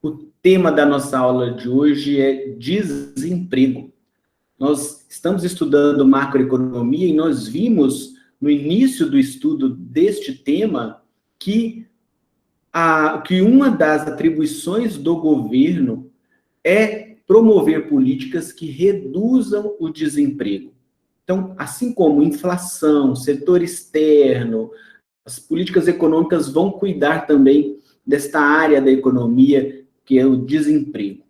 O tema da nossa aula de hoje é desemprego. Nós estamos estudando macroeconomia e nós vimos no início do estudo deste tema que uma das atribuições do governo é promover políticas que reduzam o desemprego. Então, assim como inflação, setor externo, as políticas econômicas vão cuidar também desta área da economia, que é o desemprego.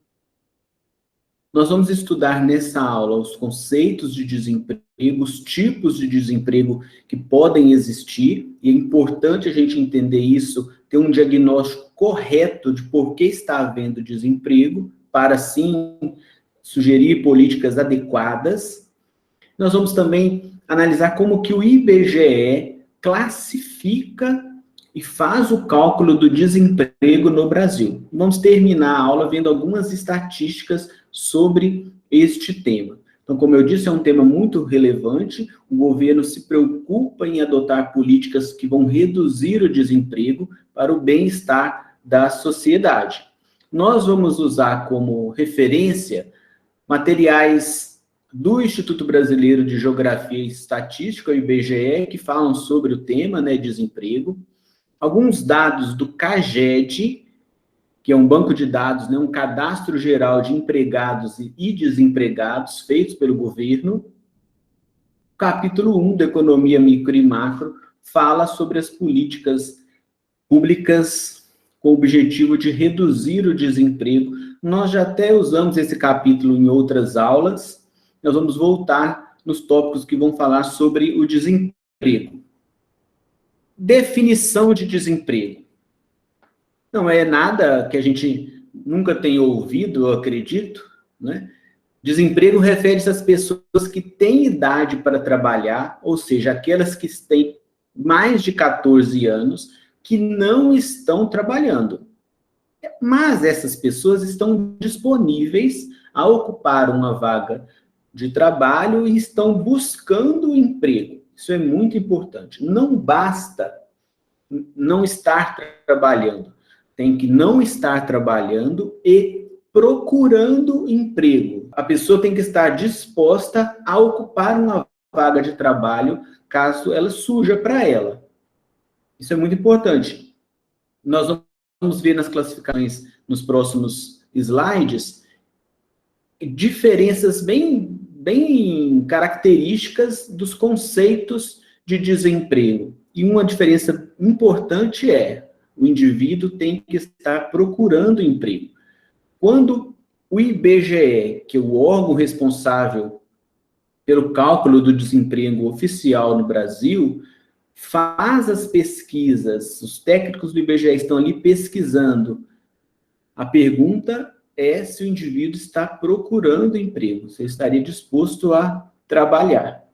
Nós vamos estudar nessa aula os conceitos de desemprego, os tipos de desemprego que podem existir, e é importante a gente entender isso, ter um diagnóstico correto de por que está havendo desemprego, para, sim, sugerir políticas adequadas. Nós vamos também analisar como que o IBGE classifica e faz o cálculo do desemprego no Brasil. Vamos terminar a aula vendo algumas estatísticas sobre este tema. Então, como eu disse, é um tema muito relevante, o governo se preocupa em adotar políticas que vão reduzir o desemprego para o bem-estar da sociedade. Nós vamos usar como referência materiais do Instituto Brasileiro de Geografia e Estatística, o IBGE, que falam sobre o tema, desemprego. Alguns dados do CAGED, que é um banco de dados, um cadastro geral de empregados e desempregados feitos pelo governo. O capítulo 1 da Economia Micro e Macro fala sobre as políticas públicas com o objetivo de reduzir o desemprego. Nós já até usamos esse capítulo em outras aulas. Nós vamos voltar nos tópicos que vão falar sobre o desemprego. Definição de desemprego. Não é nada que a gente nunca tenha ouvido, eu acredito, né? Desemprego refere-se às pessoas que têm idade para trabalhar, ou seja, aquelas que têm mais de 14 anos, que não estão trabalhando. Mas essas pessoas estão disponíveis a ocupar uma vaga de trabalho e estão buscando emprego. Isso é muito importante. Não basta não estar trabalhando. Tem que não estar trabalhando e procurando emprego. A pessoa tem que estar disposta a ocupar uma vaga de trabalho, caso ela surja para ela. Isso é muito importante. Nós vamos ver nas classificações, nos próximos slides, diferenças bem características dos conceitos de desemprego. E uma diferença importante é: o indivíduo tem que estar procurando emprego. Quando o IBGE, que é o órgão responsável pelo cálculo do desemprego oficial no Brasil, faz as pesquisas, os técnicos do IBGE estão ali pesquisando, a pergunta é se o indivíduo está procurando emprego, se ele estaria disposto a trabalhar.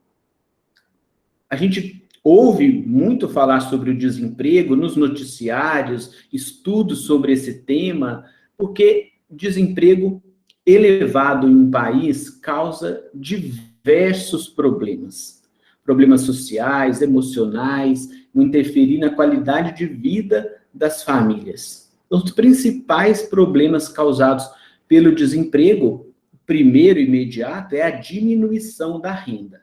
A gente ouve muito falar sobre o desemprego nos noticiários, estudos sobre esse tema, porque desemprego elevado em um país causa diversos problemas. Problemas sociais, emocionais, interferir na qualidade de vida das famílias. Os principais problemas causados pelo desemprego, o primeiro imediato, é a diminuição da renda.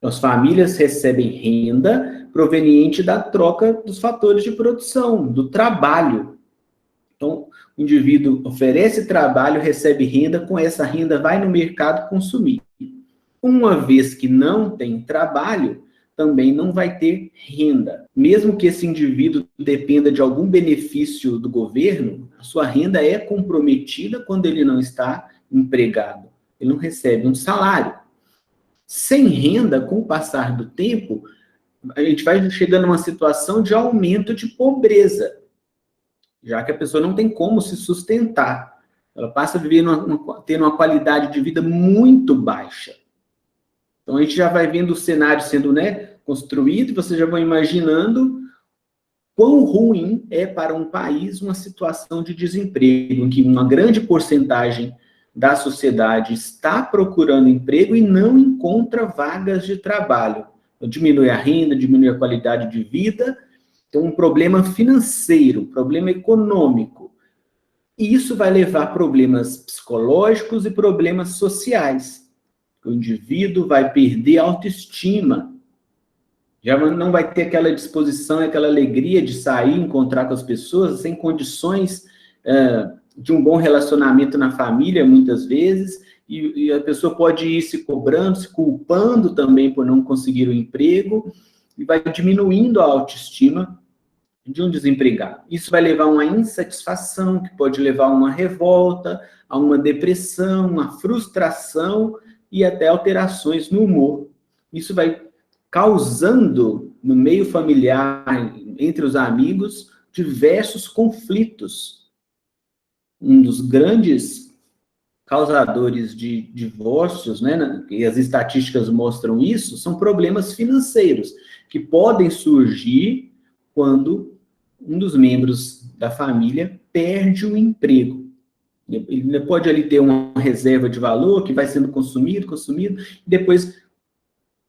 As famílias recebem renda proveniente da troca dos fatores de produção, do trabalho. Então, o indivíduo oferece trabalho, recebe renda, com essa renda vai no mercado consumir. Uma vez que não tem trabalho, também não vai ter renda. Mesmo que esse indivíduo dependa de algum benefício do governo, a sua renda é comprometida quando ele não está empregado. Ele não recebe um salário. Sem renda, com o passar do tempo, a gente vai chegando a uma situação de aumento de pobreza, já que a pessoa não tem como se sustentar. Ela passa a viver tendo uma qualidade de vida muito baixa. Então, a gente já vai vendo o cenário sendo construído, vocês já vão imaginando quão ruim é para um país uma situação de desemprego, em que uma grande porcentagem da sociedade está procurando emprego e não encontra vagas de trabalho. Então, diminui a renda, diminui a qualidade de vida, então um problema financeiro, um problema econômico. E isso vai levar a problemas psicológicos e problemas sociais. O indivíduo vai perder a autoestima, já não vai ter aquela disposição, aquela alegria de sair, encontrar com as pessoas, sem condições de um bom relacionamento na família, muitas vezes, e a pessoa pode ir se cobrando, se culpando também por não conseguir o emprego, e vai diminuindo a autoestima de um desempregado. Isso vai levar a uma insatisfação, que pode levar a uma revolta, a uma depressão, uma frustração e até alterações no humor. Isso vai causando no meio familiar, entre os amigos, diversos conflitos. Um dos grandes causadores de divórcios, né, e as estatísticas mostram isso, são problemas financeiros, que podem surgir quando um dos membros da família perde o emprego. Ele pode ali ter uma reserva de valor que vai sendo consumido, e depois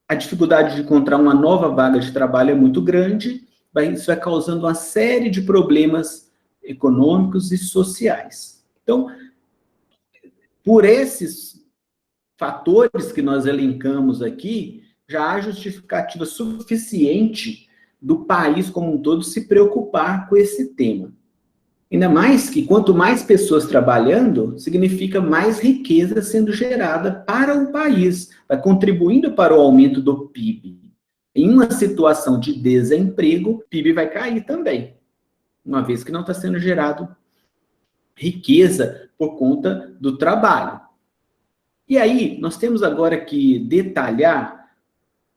a dificuldade de encontrar uma nova vaga de trabalho é muito grande, isso vai causando uma série de problemas econômicos e sociais. Então, por esses fatores que nós elencamos aqui, já há justificativa suficiente do país como um todo se preocupar com esse tema. Ainda mais que quanto mais pessoas trabalhando, significa mais riqueza sendo gerada para o país, vai contribuindo para o aumento do PIB. Em uma situação de desemprego, o PIB vai cair também, uma vez que não está sendo gerado riqueza por conta do trabalho. E aí, nós temos agora que detalhar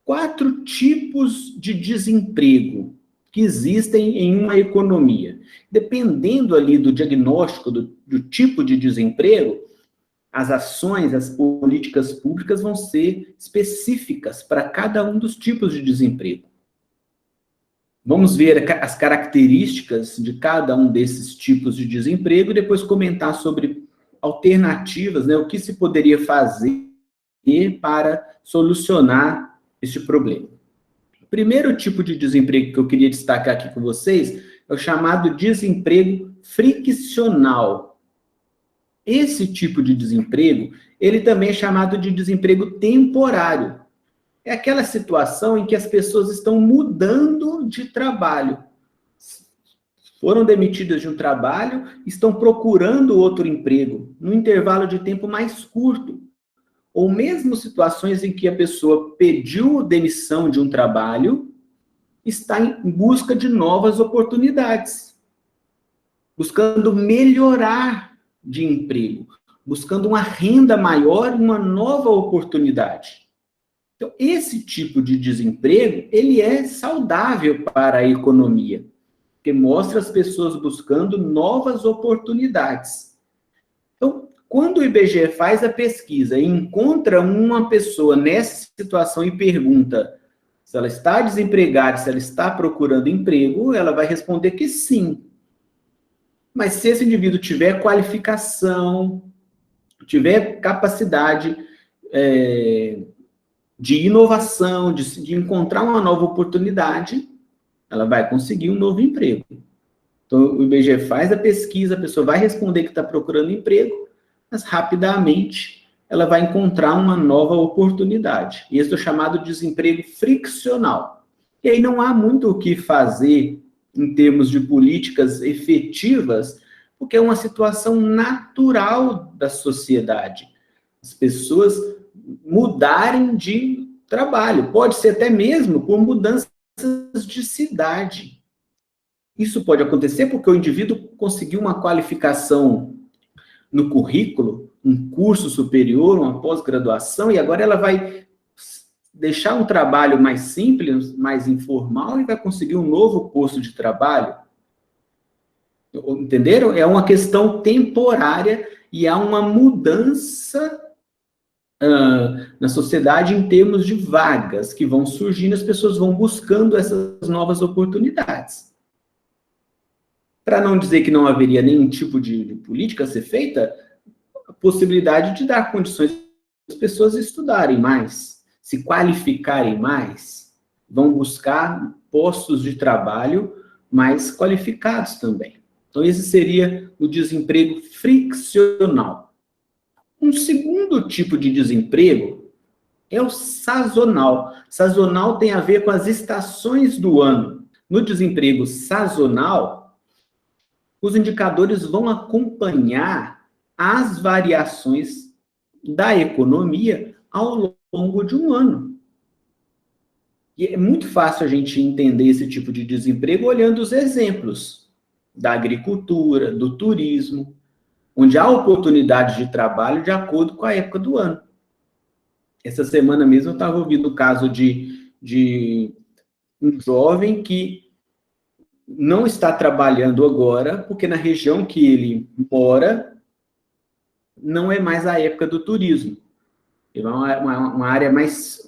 4 tipos de desemprego que existem em uma economia. Dependendo ali do diagnóstico do tipo de desemprego, as ações, as políticas públicas vão ser específicas para cada um dos tipos de desemprego. Vamos ver as características de cada um desses tipos de desemprego e depois comentar sobre alternativas, né, o que se poderia fazer para solucionar este problema. O primeiro tipo de desemprego que eu queria destacar aqui com vocês é o chamado desemprego friccional. Esse tipo de desemprego, ele também é chamado de desemprego temporário. É aquela situação em que as pessoas estão mudando de trabalho. Foram demitidas de um trabalho, estão procurando outro emprego, num intervalo de tempo mais curto. Ou mesmo situações em que a pessoa pediu demissão de um trabalho, está em busca de novas oportunidades, buscando melhorar de emprego, buscando uma renda maior e uma nova oportunidade. Então, esse tipo de desemprego, ele é saudável para a economia, porque mostra as pessoas buscando novas oportunidades. Então, quando o IBGE faz a pesquisa e encontra uma pessoa nessa situação e pergunta se ela está desempregada, se ela está procurando emprego, ela vai responder que sim. Mas se esse indivíduo tiver qualificação, tiver capacidade de inovação, de encontrar uma nova oportunidade, ela vai conseguir um novo emprego. Então, o IBGE faz a pesquisa, a pessoa vai responder que está procurando emprego, mas rapidamente ela vai encontrar uma nova oportunidade. E esse é o chamado desemprego friccional. E aí não há muito o que fazer em termos de políticas efetivas, porque é uma situação natural da sociedade. As pessoas mudarem de trabalho, pode ser até mesmo por mudanças de cidade. Isso pode acontecer porque o indivíduo conseguiu uma qualificação no currículo, um curso superior, uma pós-graduação, e agora ela vai deixar um trabalho mais simples, mais informal, e vai conseguir um novo posto de trabalho. Entenderam? É uma questão temporária e há uma mudança na sociedade em termos de vagas que vão surgindo, as pessoas vão buscando essas novas oportunidades. Para não dizer que não haveria nenhum tipo de política a ser feita, a possibilidade de dar condições para as pessoas estudarem mais, se qualificarem mais, vão buscar postos de trabalho mais qualificados também. Então, esse seria o desemprego friccional. Um segundo tipo de desemprego é o sazonal. Sazonal tem a ver com as estações do ano. No desemprego sazonal, os indicadores vão acompanhar as variações da economia ao longo de um ano. E é muito fácil a gente entender esse tipo de desemprego olhando os exemplos da agricultura, do turismo, onde há oportunidade de trabalho de acordo com a época do ano. Essa semana mesmo eu estava ouvindo o caso de um jovem que não está trabalhando agora, porque na região que ele mora não é mais a época do turismo. É uma área mais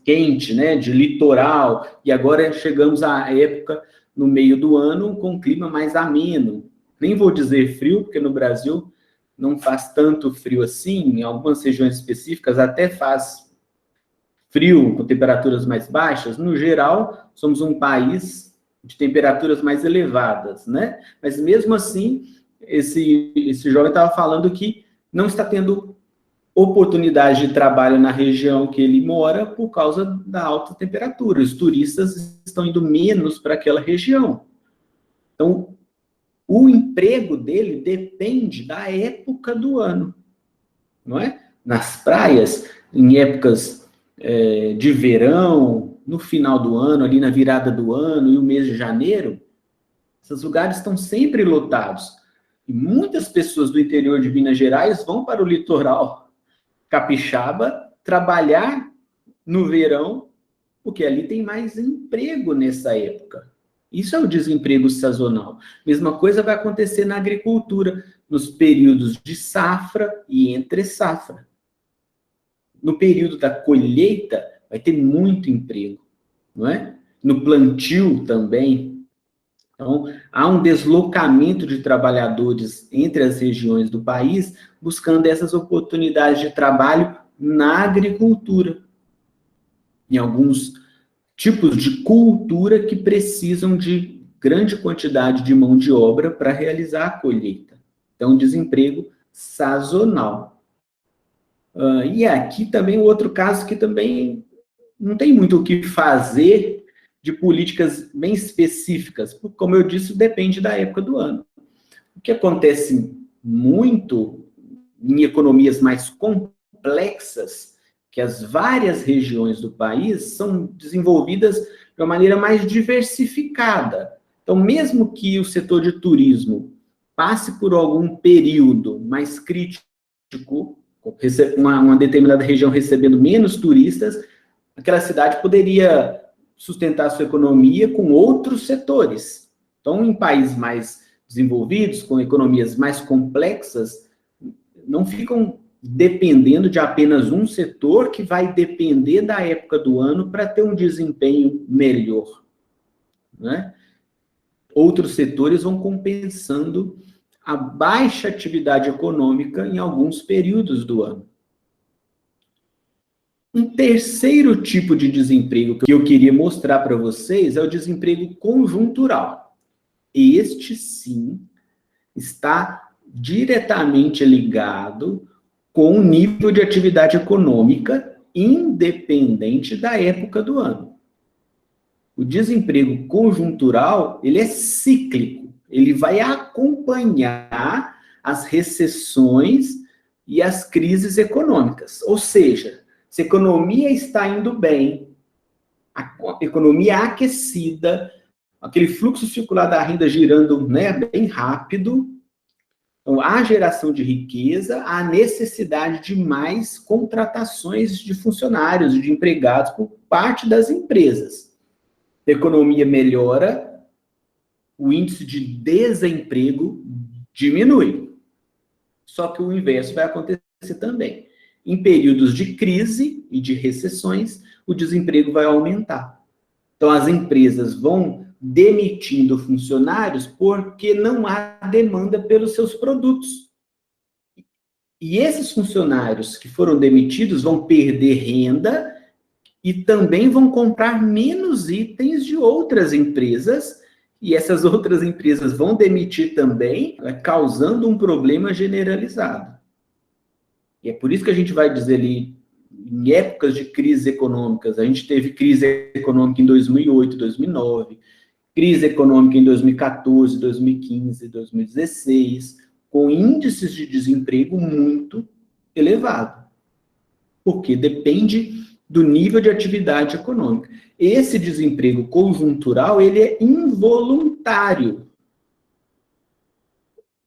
quente, né, de litoral, e agora chegamos à época no meio do ano com um clima mais ameno. Nem vou dizer frio, porque no Brasil não faz tanto frio assim, em algumas regiões específicas até faz frio, com temperaturas mais baixas. No geral, somos um país de temperaturas mais elevadas, né? Mas mesmo assim, esse jovem estava falando que não está tendo oportunidade de trabalho na região que ele mora por causa da alta temperatura. Os turistas estão indo menos para aquela região. Então, o emprego dele depende da época do ano, não é? Nas praias, em épocas de verão, no final do ano, ali na virada do ano e o mês de janeiro, esses lugares estão sempre lotados. E muitas pessoas do interior de Minas Gerais vão para o litoral capixaba trabalhar no verão, porque ali tem mais emprego nessa época. Isso é o desemprego sazonal. Mesma coisa vai acontecer na agricultura, nos períodos de safra e entre safra. No período da colheita, vai ter muito emprego, não é? No plantio também. Então, há um deslocamento de trabalhadores entre as regiões do país, buscando essas oportunidades de trabalho na agricultura. Em alguns tipos de cultura que precisam de grande quantidade de mão de obra para realizar a colheita. Então, desemprego sazonal. E aqui também outro caso que também não tem muito o que fazer de políticas bem específicas, porque, como eu disse, depende da época do ano. O que acontece muito em economias mais complexas, que as várias regiões do país são desenvolvidas de uma maneira mais diversificada. Então, mesmo que o setor de turismo passe por algum período mais crítico, uma determinada região recebendo menos turistas, aquela cidade poderia sustentar sua economia com outros setores. Então, em países mais desenvolvidos, com economias mais complexas, não ficam dependendo de apenas um setor que vai depender da época do ano para ter um desempenho melhor, né? Outros setores vão compensando a baixa atividade econômica em alguns períodos do ano. Um terceiro tipo de desemprego que eu queria mostrar para vocês é o desemprego conjuntural. Este, sim, está diretamente ligado com o nível de atividade econômica, independente da época do ano. O desemprego conjuntural, ele é cíclico, ele vai acompanhar as recessões e as crises econômicas. Ou seja, se a economia está indo bem, a economia aquecida, aquele fluxo circular da renda girando, né, bem rápido, então há geração de riqueza, há necessidade de mais contratações de funcionários, de empregados por parte das empresas. A economia melhora, o índice de desemprego diminui. Só que o inverso vai acontecer também. Em períodos de crise e de recessões, o desemprego vai aumentar. Então, as empresas vão demitindo funcionários porque não há demanda pelos seus produtos. E esses funcionários que foram demitidos vão perder renda e também vão comprar menos itens de outras empresas e essas outras empresas vão demitir também, causando um problema generalizado. E é por isso que a gente vai dizer ali, em épocas de crises econômicas, a gente teve crise econômica em 2008, 2009, crise econômica em 2014, 2015, 2016, com índices de desemprego muito elevado, porque depende do nível de atividade econômica. Esse desemprego conjuntural, ele é involuntário.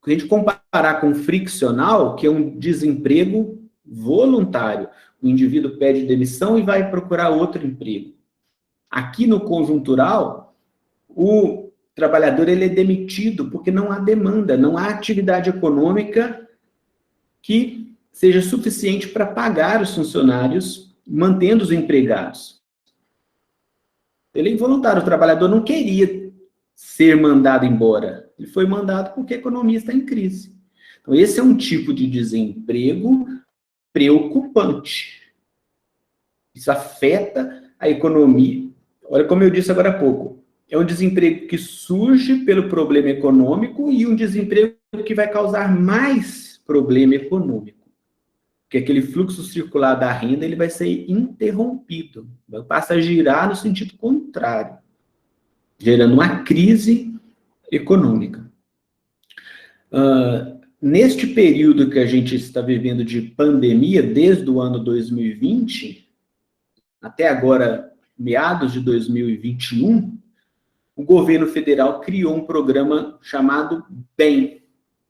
Se a gente comparar com o friccional, que é um desemprego voluntário, o indivíduo pede demissão e vai procurar outro emprego. Aqui no conjuntural, o trabalhador ele é demitido porque não há demanda, não há atividade econômica que seja suficiente para pagar os funcionários, mantendo os empregados. Ele é involuntário, o trabalhador não queria ser mandado embora. Ele foi mandado porque a economia está em crise. Então, esse é um tipo de desemprego preocupante. Isso afeta a economia. Olha como eu disse agora há pouco. É um desemprego que surge pelo problema econômico e um desemprego que vai causar mais problema econômico. Porque aquele fluxo circular da renda ele vai ser interrompido. Passa a girar no sentido contrário, gerando uma crise econômica. Neste período que a gente está vivendo de pandemia, desde o ano 2020, até agora, meados de 2021, o governo federal criou um programa chamado BEM.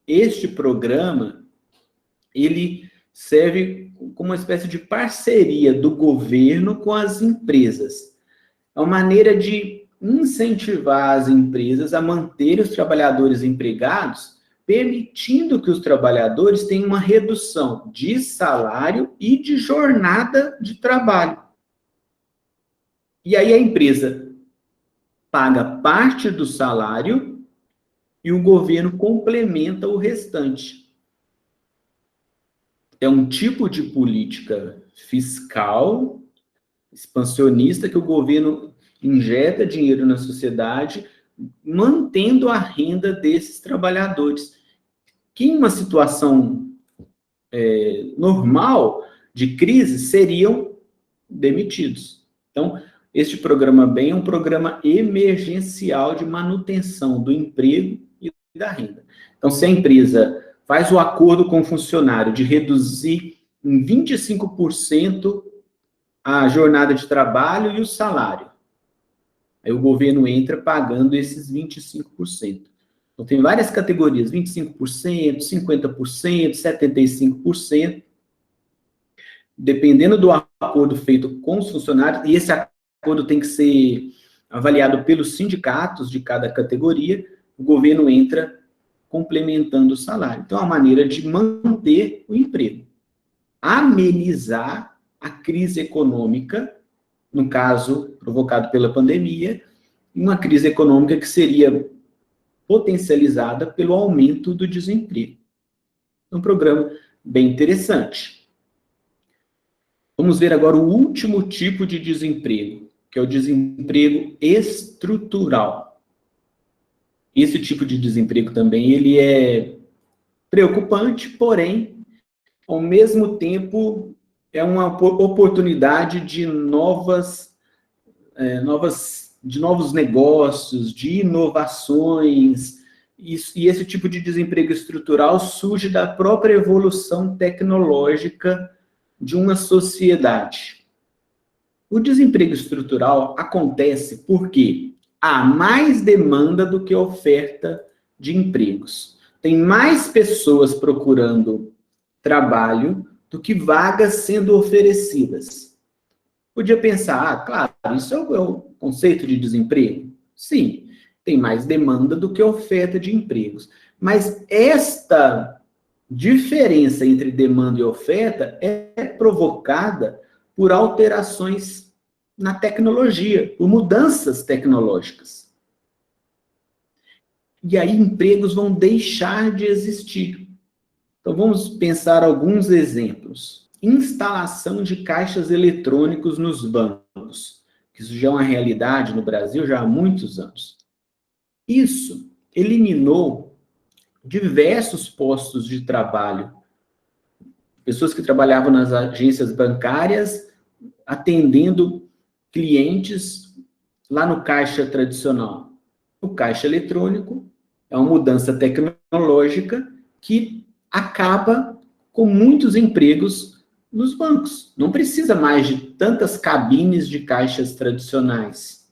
Este programa, ele serve como uma espécie de parceria do governo com as empresas. É uma maneira de incentivar as empresas a manter os trabalhadores empregados, permitindo que os trabalhadores tenham uma redução de salário e de jornada de trabalho. E aí a empresa paga parte do salário e o governo complementa o restante. É um tipo de política fiscal expansionista que o governo injeta dinheiro na sociedade, mantendo a renda desses trabalhadores, que em uma situação normal de crise seriam demitidos. Então, este programa BEM é um programa emergencial de manutenção do emprego e da renda. Então, se a empresa faz o acordo com o funcionário de reduzir em 25% a jornada de trabalho e o salário, aí o governo entra pagando esses 25%. Então, tem várias categorias, 25%, 50%, 75%, dependendo do acordo feito com os funcionários, e esse acordo tem que ser avaliado pelos sindicatos de cada categoria, o governo entra complementando o salário. Então, é uma maneira de manter o emprego. Amenizar a crise econômica, no caso, provocado pela pandemia, uma crise econômica que seria potencializada pelo aumento do desemprego. É um programa bem interessante. Vamos ver agora o último tipo de desemprego, que é o desemprego estrutural. Esse tipo de desemprego também ele é preocupante, porém, ao mesmo tempo, é uma oportunidade de novos negócios, de inovações, e esse tipo de desemprego estrutural surge da própria evolução tecnológica de uma sociedade. O desemprego estrutural acontece porque há mais demanda do que oferta de empregos. Tem mais pessoas procurando trabalho do que vagas sendo oferecidas. Podia pensar, claro, isso é o conceito de desemprego? Sim, tem mais demanda do que oferta de empregos. Mas esta diferença entre demanda e oferta é provocada por alterações na tecnologia, por mudanças tecnológicas. E aí empregos vão deixar de existir. Então vamos pensar alguns exemplos. Instalação de caixas eletrônicos nos bancos. Isso já é uma realidade no Brasil já há muitos anos. Isso eliminou diversos postos de trabalho. Pessoas que trabalhavam nas agências bancárias, atendendo clientes lá no caixa tradicional. O caixa eletrônico é uma mudança tecnológica que acaba com muitos empregos nos bancos. Não precisa mais de tantas cabines de caixas tradicionais.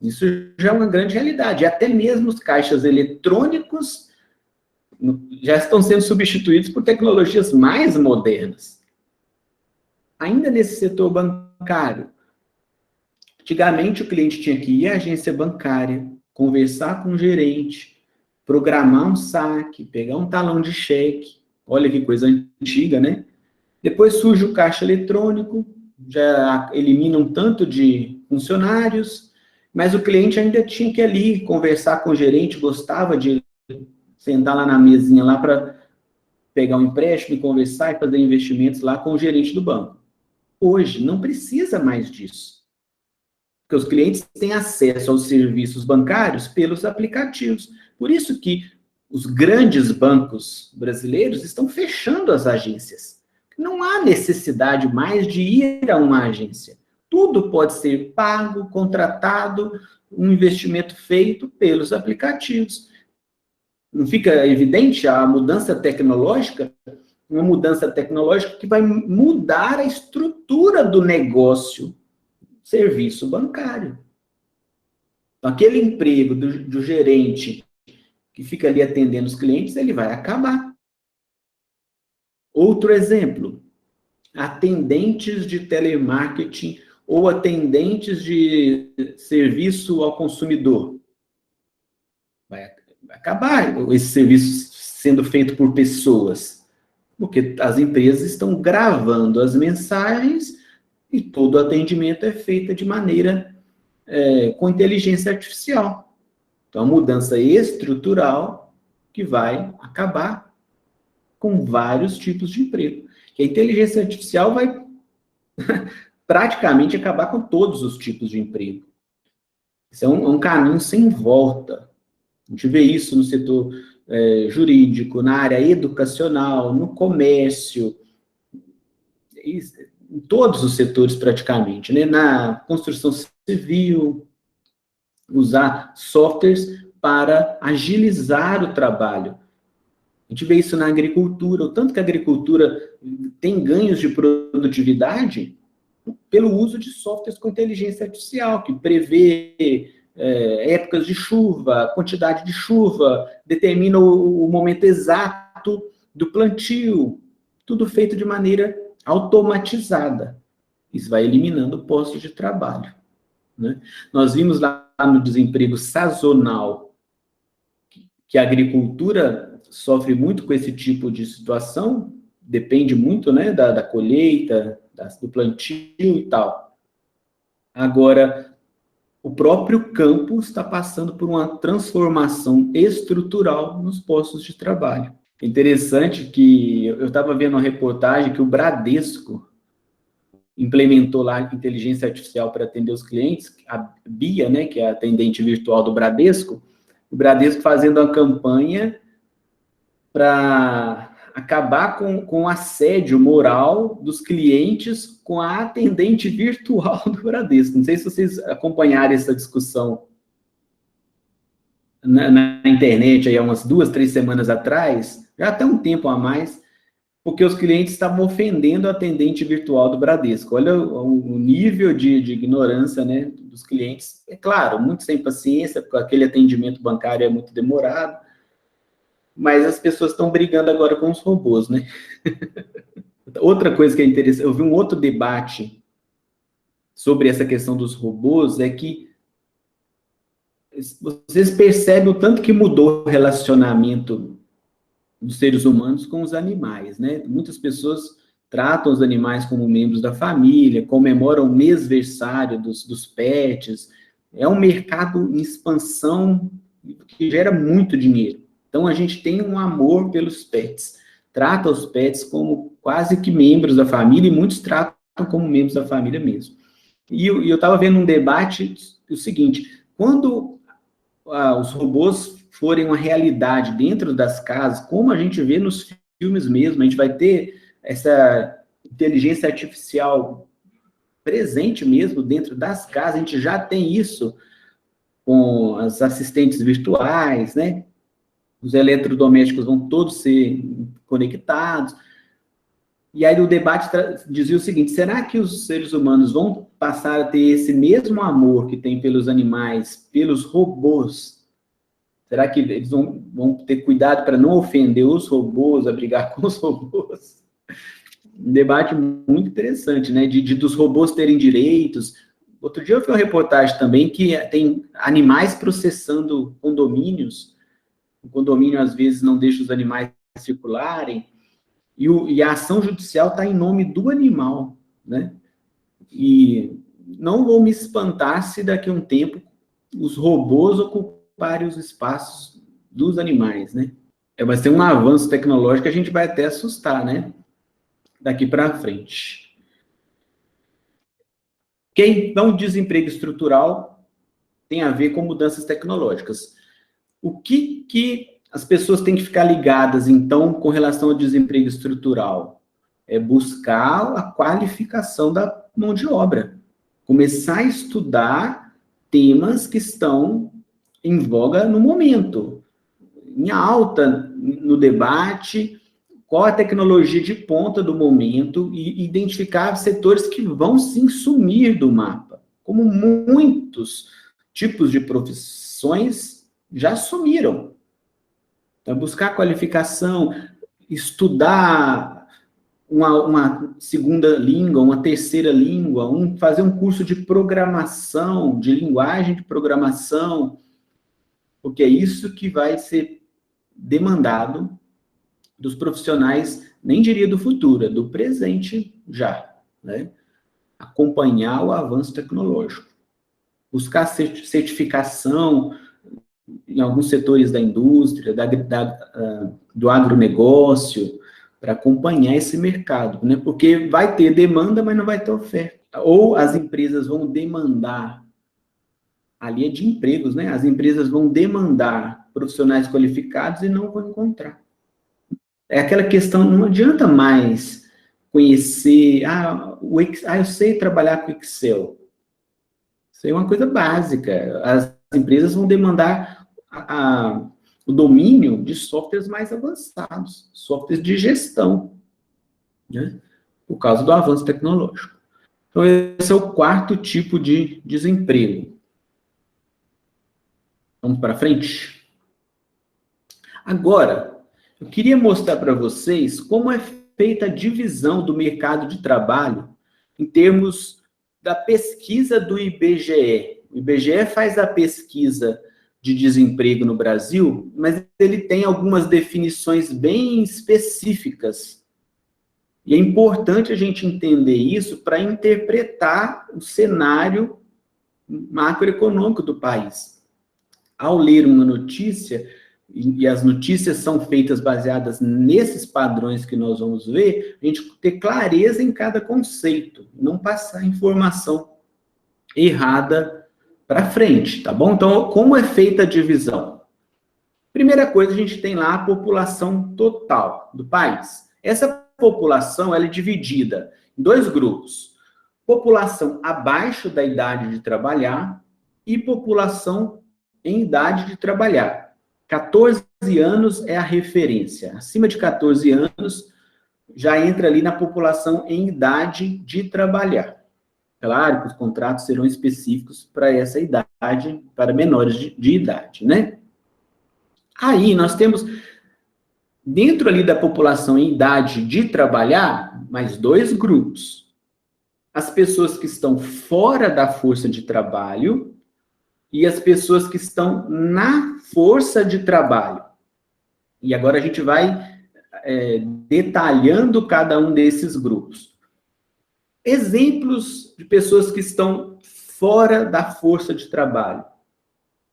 Isso já é uma grande realidade. Até mesmo os caixas eletrônicos já estão sendo substituídos por tecnologias mais modernas. Ainda nesse setor bancário, antigamente o cliente tinha que ir à agência bancária, conversar com o gerente, programar um saque, pegar um talão de cheque. Olha que coisa antiga, né? Depois surge o caixa eletrônico, já elimina um tanto de funcionários, mas o cliente ainda tinha que ir ali conversar com o gerente, gostava de sentar lá na mesinha lá para pegar um empréstimo e conversar e fazer investimentos lá com o gerente do banco. Hoje não precisa mais disso. Porque os clientes têm acesso aos serviços bancários pelos aplicativos. Por isso que os grandes bancos brasileiros estão fechando as agências. Não há necessidade mais de ir a uma agência. Tudo pode ser pago, contratado, um investimento feito pelos aplicativos. Não fica evidente a mudança tecnológica? Uma mudança tecnológica que vai mudar a estrutura do negócio, serviço bancário. Então, aquele emprego do gerente que fica ali atendendo os clientes, ele vai acabar. Outro exemplo, atendentes de telemarketing ou atendentes de serviço ao consumidor. Vai acabar esse serviço sendo feito por pessoas, porque as empresas estão gravando as mensagens e todo o atendimento é feito de maneira com inteligência artificial. Então, a mudança estrutural que vai acabar com vários tipos de emprego. E a inteligência artificial vai praticamente acabar com todos os tipos de emprego. Isso é um caminho sem volta. A gente vê isso no setor jurídico, na área educacional, no comércio, em todos os setores praticamente, né? Na construção civil, usar softwares para agilizar o trabalho. A gente vê isso na agricultura, o tanto que a agricultura tem ganhos de produtividade pelo uso de softwares com inteligência artificial, que prevê épocas de chuva, quantidade de chuva, determina o momento exato do plantio, tudo feito de maneira automatizada. Isso vai eliminando postos de trabalho, né? Nós vimos lá no desemprego sazonal que a agricultura sofre muito com esse tipo de situação, depende muito, né, da colheita, do plantio e tal. Agora, o próprio campo está passando por uma transformação estrutural nos postos de trabalho. Interessante que eu estava vendo uma reportagem que o Bradesco implementou lá inteligência artificial para atender os clientes, a Bia, né, que é a atendente virtual do Bradesco, o Bradesco fazendo uma campanha para acabar com o assédio moral dos clientes com a atendente virtual do Bradesco. Não sei se vocês acompanharam essa discussão na internet aí há umas 2, 3 semanas atrás, já até um tempo a mais, porque os clientes estavam ofendendo a atendente virtual do Bradesco. Olha o nível de ignorância, né, dos clientes. É claro, muito sem paciência, porque aquele atendimento bancário é muito demorado, mas as pessoas estão brigando agora com os robôs, né? Outra coisa que é interessante, eu vi um outro debate sobre essa questão dos robôs, é que vocês percebem o tanto que mudou o relacionamento dos seres humanos com os animais, né? Muitas pessoas tratam os animais como membros da família, comemoram o mêsversário dos pets. É um mercado em expansão que gera muito dinheiro. Então, a gente tem um amor pelos pets. Trata os pets como quase que membros da família, e muitos tratam como membros da família mesmo. E eu estava vendo um debate, o seguinte, quando os robôs forem uma realidade dentro das casas, como a gente vê nos filmes mesmo, a gente vai ter essa inteligência artificial presente mesmo dentro das casas, a gente já tem isso com as assistentes virtuais, né? Os eletrodomésticos vão todos ser conectados. E aí o debate dizia o seguinte: será que os seres humanos vão passar a ter esse mesmo amor que tem pelos animais, pelos robôs? Será que eles vão ter cuidado para não ofender os robôs, a brigar com os robôs? Um debate muito interessante, né? Dos robôs terem direitos. Outro dia eu vi uma reportagem também que tem animais processando condomínios. O condomínio, às vezes, não deixa os animais circularem. E a ação judicial está em nome do animal, né? E não vou me espantar se daqui a um tempo os robôs ocuparem os espaços dos animais, né? Vai ser um avanço tecnológico que a gente vai até assustar, né? Daqui para frente. Ok? Então, desemprego estrutural tem a ver com mudanças tecnológicas. O que as pessoas têm que ficar ligadas, então, com relação ao desemprego estrutural? É buscar a qualificação da mão de obra. Começar a estudar temas que estão em voga no momento, em alta no debate, qual a tecnologia de ponta do momento e identificar setores que vão sim sumir do mapa, como muitos tipos de profissões já sumiram. Então, buscar qualificação, estudar uma segunda língua, uma terceira língua, fazer um curso de programação, de linguagem de programação, porque é isso que vai ser demandado dos profissionais, nem diria do futuro, é do presente já, né? Acompanhar o avanço tecnológico. Buscar certificação em alguns setores da indústria, do agronegócio, para acompanhar esse mercado, né? Porque vai ter demanda, mas não vai ter oferta. Ou as empresas vão demandar, ali é de empregos, né? As empresas vão demandar profissionais qualificados e não vão encontrar. É aquela questão, não adianta mais conhecer, eu sei trabalhar com Excel. Isso é uma coisa básica. As empresas vão demandar o domínio de softwares mais avançados, softwares de gestão, né? Por causa do avanço tecnológico. Então, esse é o quarto tipo de desemprego. Vamos para frente? Agora, eu queria mostrar para vocês como é feita a divisão do mercado de trabalho em termos da pesquisa do IBGE. O IBGE faz a pesquisa de desemprego no Brasil, mas ele tem algumas definições bem específicas. E é importante a gente entender isso para interpretar o cenário macroeconômico do país. Ao ler uma notícia, e as notícias são feitas baseadas nesses padrões que nós vamos ver, a gente ter clareza em cada conceito, não passar informação errada para frente, tá bom? Então, como é feita a divisão? Primeira coisa, a gente tem lá a população total do país. Essa população, ela é dividida em dois grupos. População abaixo da idade de trabalhar e população em idade de trabalhar. 14 anos é a referência. Acima de 14 anos, já entra ali na população em idade de trabalhar. Claro que os contratos serão específicos para essa idade, para menores de idade, né? Aí, nós temos, dentro ali da população em idade de trabalhar, mais dois grupos. As pessoas que estão fora da força de trabalho e as pessoas que estão na força de trabalho. E agora a gente vai detalhando cada um desses grupos. Exemplos de pessoas que estão fora da força de trabalho.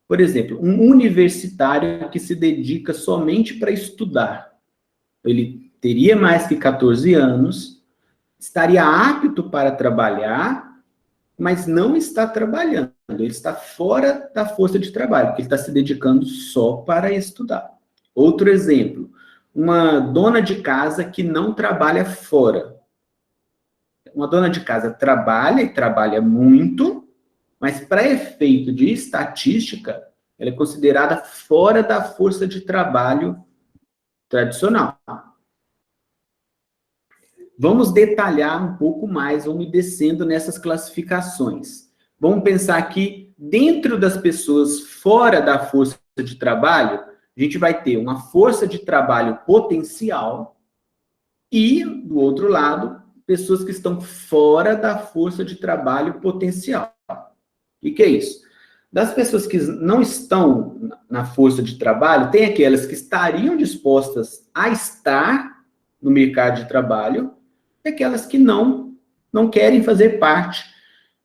Por exemplo, um universitário que se dedica somente para estudar. Ele teria mais que 14 anos, estaria apto para trabalhar, mas não está trabalhando. ele está fora da força de trabalho, porque ele está se dedicando só para estudar. Outro exemplo, uma dona de casa que não trabalha fora. Uma dona de casa trabalha e trabalha muito, mas para efeito de estatística, ela é considerada fora da força de trabalho tradicional. Vamos detalhar um pouco mais, vamos ir descendo nessas classificações. Vamos pensar aqui, dentro das pessoas fora da força de trabalho, a gente vai ter uma força de trabalho potencial e, do outro lado, pessoas que estão fora da força de trabalho potencial. O que é isso? Das pessoas que não estão na força de trabalho, tem aquelas que estariam dispostas a estar no mercado de trabalho e aquelas que não querem fazer parte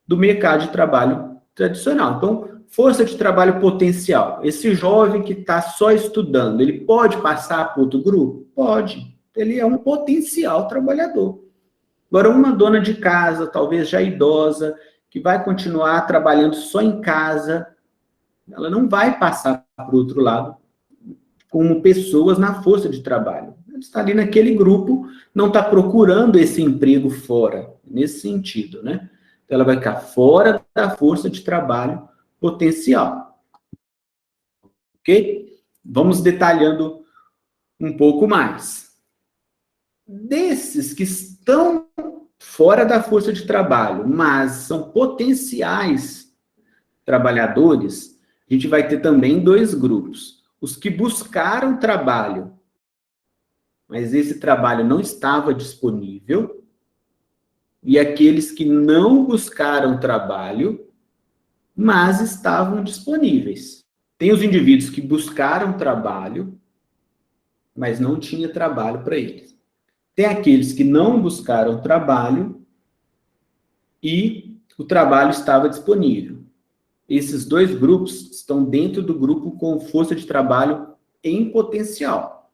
do mercado de trabalho tradicional. Então, força de trabalho potencial. Esse jovem que está só estudando, ele pode passar para outro grupo? Pode. Ele é um potencial trabalhador. Agora, uma dona de casa, talvez já idosa, que vai continuar trabalhando só em casa, ela não vai passar para o outro lado como pessoas na força de trabalho. Ela está ali naquele grupo, não está procurando esse emprego fora, nesse sentido, né? Então, ela vai ficar fora da força de trabalho potencial. Ok? Vamos detalhando um pouco mais. Desses que estão fora da força de trabalho, mas são potenciais trabalhadores, a gente vai ter também dois grupos. Os que buscaram trabalho, mas esse trabalho não estava disponível, e aqueles que não buscaram trabalho, mas estavam disponíveis. Tem os indivíduos que buscaram trabalho, mas não tinha trabalho para eles. Tem aqueles que não buscaram trabalho e o trabalho estava disponível. Esses dois grupos estão dentro do grupo com força de trabalho em potencial.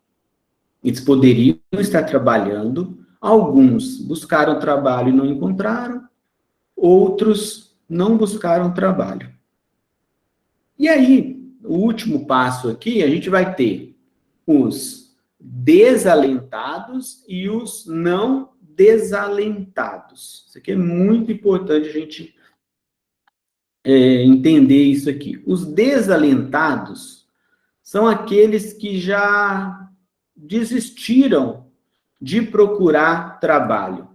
Eles poderiam estar trabalhando, alguns buscaram trabalho e não encontraram, outros não buscaram trabalho. E aí, o último passo aqui, a gente vai ter os desalentados e os não desalentados. Isso aqui é muito importante a gente entender isso aqui. Os desalentados são aqueles que já desistiram de procurar trabalho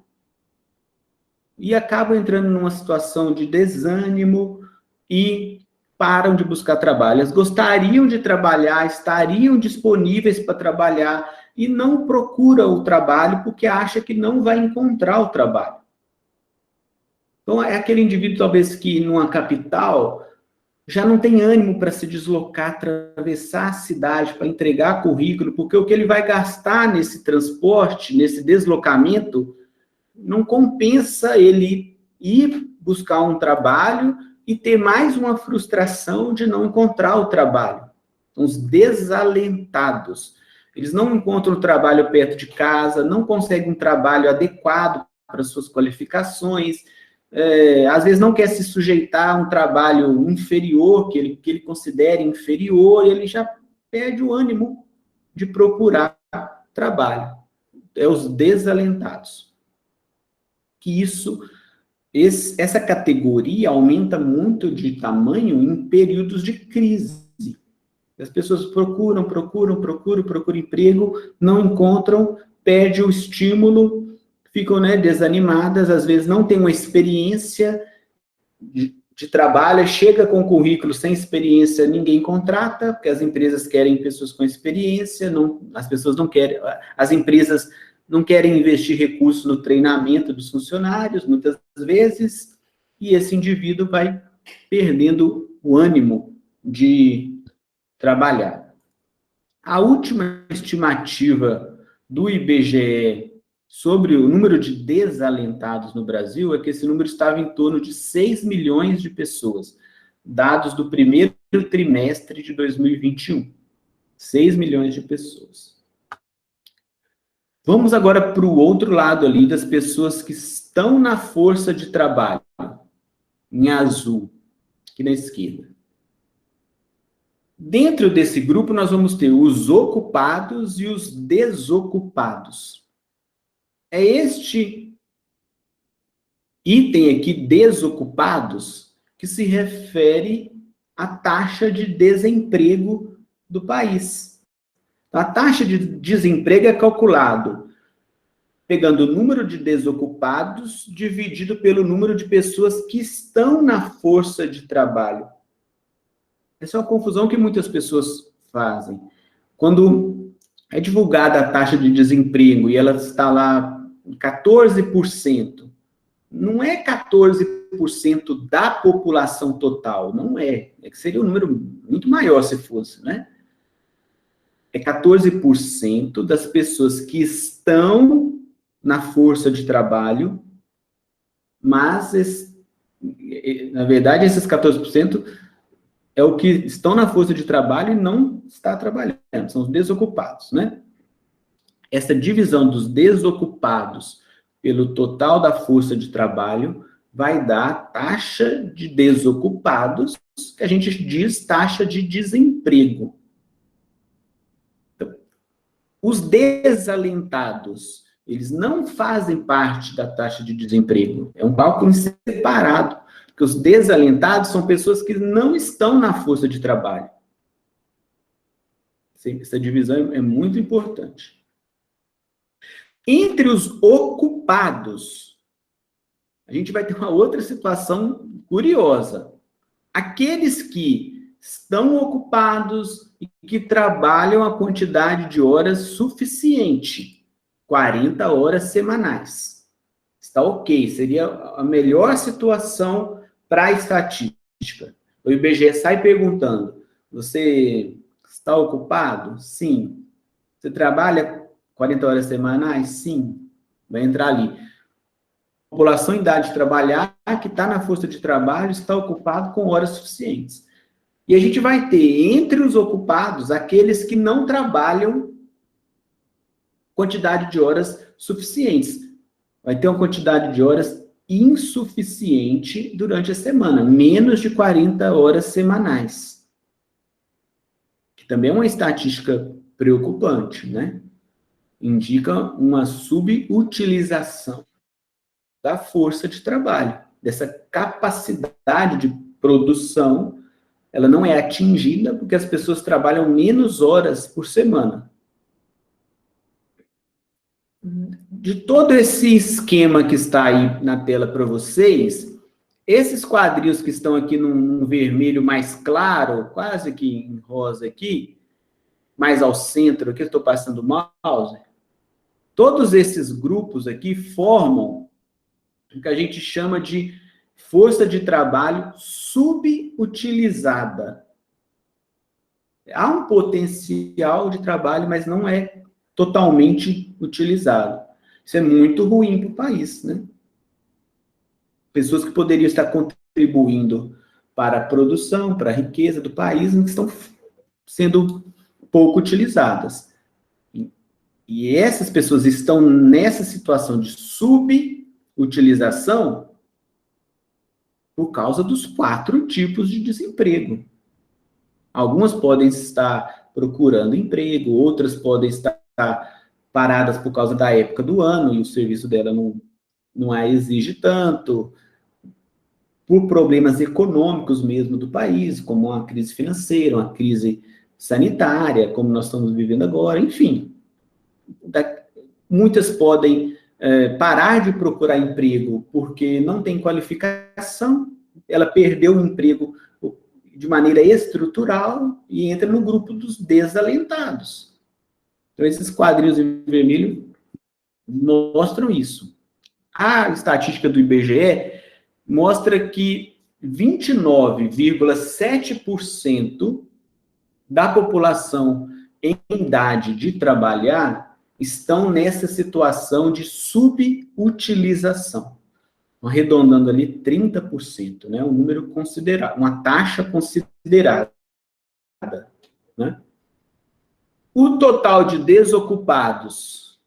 e acabam entrando numa situação de desânimo e param de buscar trabalho. Eles gostariam de trabalhar, estariam disponíveis para trabalhar e não procuram o trabalho porque acha que não vai encontrar o trabalho. Então, é aquele indivíduo, talvez, que numa capital já não tem ânimo para se deslocar, atravessar a cidade, para entregar currículo, porque o que ele vai gastar nesse transporte, nesse deslocamento, não compensa ele ir buscar um trabalho e ter mais uma frustração de não encontrar o trabalho. São os desalentados. Eles não encontram trabalho perto de casa, não conseguem um trabalho adequado para suas qualificações, às vezes não quer se sujeitar a um trabalho inferior, que ele considere inferior, e ele já perde o ânimo de procurar trabalho. É os desalentados. Que essa categoria aumenta muito de tamanho em períodos de crise. As pessoas procuram emprego, não encontram, perde o estímulo, ficam desanimadas, às vezes não tem uma experiência de trabalho, chega com currículo sem experiência, ninguém contrata, porque as empresas querem pessoas com experiência, as pessoas não querem, as empresas não querem investir recursos no treinamento dos funcionários, muitas vezes, e esse indivíduo vai perdendo o ânimo de trabalhar. A última estimativa do IBGE sobre o número de desalentados no Brasil é que esse número estava em torno de 6 milhões de pessoas, dados do primeiro trimestre de 2021. 6 milhões de pessoas. Vamos agora para o outro lado ali, das pessoas que estão na força de trabalho, em azul. aqui na esquerda. Dentro desse grupo, nós vamos ter os ocupados e os desocupados. É este item aqui, desocupados, que se refere à taxa de desemprego do país. A taxa de desemprego é calculado pegando o número de desocupados dividido pelo número de pessoas que estão na força de trabalho. Essa é uma confusão que muitas pessoas fazem. Quando é divulgada a taxa de desemprego e ela está lá em 14%, não é 14% da população total, não é. É que seria um número muito maior se fosse, né? É 14% das pessoas que estão na força de trabalho, mas, na verdade, esses 14% é o que estão na força de trabalho e não está trabalhando, são os desocupados, né? Essa divisão dos desocupados pelo total da força de trabalho vai dar taxa de desocupados, que a gente diz taxa de desemprego. Então, os desalentados, eles não fazem parte da taxa de desemprego. É um cálculo separado, porque os desalentados são pessoas que não estão na força de trabalho. Essa divisão é muito importante. Entre os ocupados, a gente vai ter uma outra situação curiosa. Aqueles que estão ocupados e que trabalham a quantidade de horas suficiente, 40 horas semanais. Está ok, seria a melhor situação para a estatística. O IBGE sai perguntando, você está ocupado? Sim. Você trabalha 40 horas semanais? Sim. Vai entrar ali. População em idade de trabalhar, que está na força de trabalho, está ocupado com horas suficientes. E a gente vai ter, entre os ocupados, aqueles que não trabalham quantidade de horas suficientes. Vai ter uma quantidade de horas insuficiente durante a semana, menos de 40 horas semanais. Que também é uma estatística preocupante, né? Indica uma subutilização da força de trabalho, dessa capacidade de produção, ela não é atingida porque as pessoas trabalham menos horas por semana. De todo esse esquema que está aí na tela para vocês, esses quadrinhos que estão aqui num vermelho mais claro, quase que em rosa aqui, mais ao centro, aqui eu estou passando o mouse, todos esses grupos aqui formam o que a gente chama de força de trabalho subutilizada. Há um potencial de trabalho, mas não é totalmente utilizado. Isso é muito ruim para o país, né? Pessoas que poderiam estar contribuindo para a produção, para a riqueza do país, não estão sendo pouco utilizadas. E essas pessoas estão nessa situação de subutilização por causa dos 4 tipos de desemprego. Algumas podem estar procurando emprego, outras podem estar paradas por causa da época do ano e o serviço dela não a exige tanto, por problemas econômicos mesmo do país, como uma crise financeira, uma crise sanitária, como nós estamos vivendo agora, enfim. Muitas podem parar de procurar emprego porque não tem qualificação, ela perdeu o emprego de maneira estrutural e entra no grupo dos desalentados. Então, esses quadrinhos em vermelho mostram isso. A estatística do IBGE mostra que 29,7% da população em idade de trabalhar estão nessa situação de subutilização. Arredondando ali 30%, né? Um número considerável, uma taxa considerada, né? O total de desocupados,